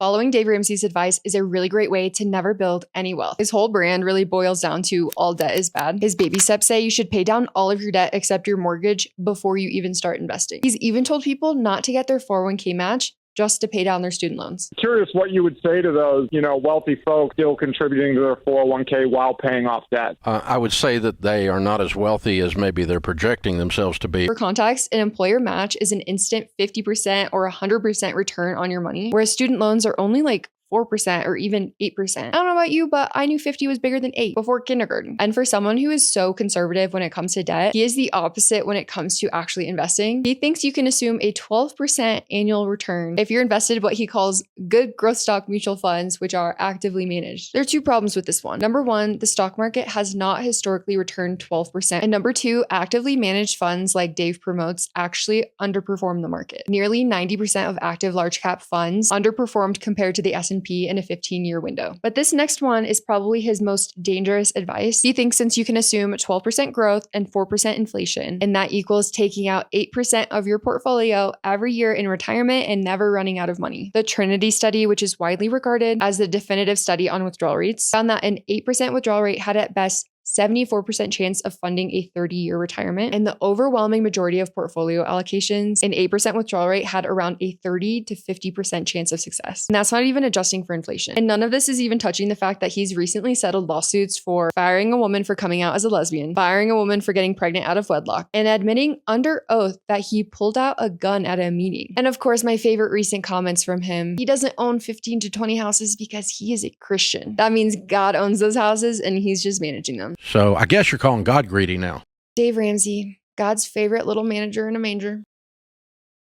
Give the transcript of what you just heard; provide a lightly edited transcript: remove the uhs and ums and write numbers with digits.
Following Dave Ramsey's advice is a really great way to never build any wealth. His whole brand really boils down to all debt is bad. His baby steps say you should pay down all of your debt except your mortgage before you even start investing. He's even told people not to get their 401k match just to pay down their student loans. Curious what you would say to those, wealthy folks still contributing to their 401k while paying off debt. I would say that they are not as wealthy as maybe they're projecting themselves to be. For context, an employer match is an instant 50% or 100% return on your money, whereas student loans are only like 4% or even 8%. I don't know about you, but I knew 50 was bigger than 8 before kindergarten. And for someone who is so conservative when it comes to debt, he is the opposite when it comes to actually investing. He thinks you can assume a 12% annual return if you're invested what he calls good growth stock mutual funds, which are actively managed. There are two problems with this one. Number one, the stock market has not historically returned 12%. And number two, actively managed funds like Dave promotes actually underperform the market. Nearly 90% of active large cap funds underperformed compared to the S&P in a 15-year window. But this next one is probably his most dangerous advice. He thinks since you can assume 12% growth and 4% inflation, and that equals taking out 8% of your portfolio every year in retirement and never running out of money. The Trinity study, which is widely regarded as the definitive study on withdrawal rates, found that an 8% withdrawal rate had at best 74% chance of funding a 30-year retirement. And the overwhelming majority of portfolio allocations, an 8% withdrawal rate had around a 30 to 50% chance of success. And that's not even adjusting for inflation. And none of this is even touching the fact that he's recently settled lawsuits for firing a woman for coming out as a lesbian, firing a woman for getting pregnant out of wedlock, and admitting under oath that he pulled out a gun at a meeting. And of course, my favorite recent comments from him, he doesn't own 15 to 20 houses because he is a Christian. That means God owns those houses and he's just managing them. So I guess you're calling God greedy now. Dave Ramsey, God's favorite little manager in a manger.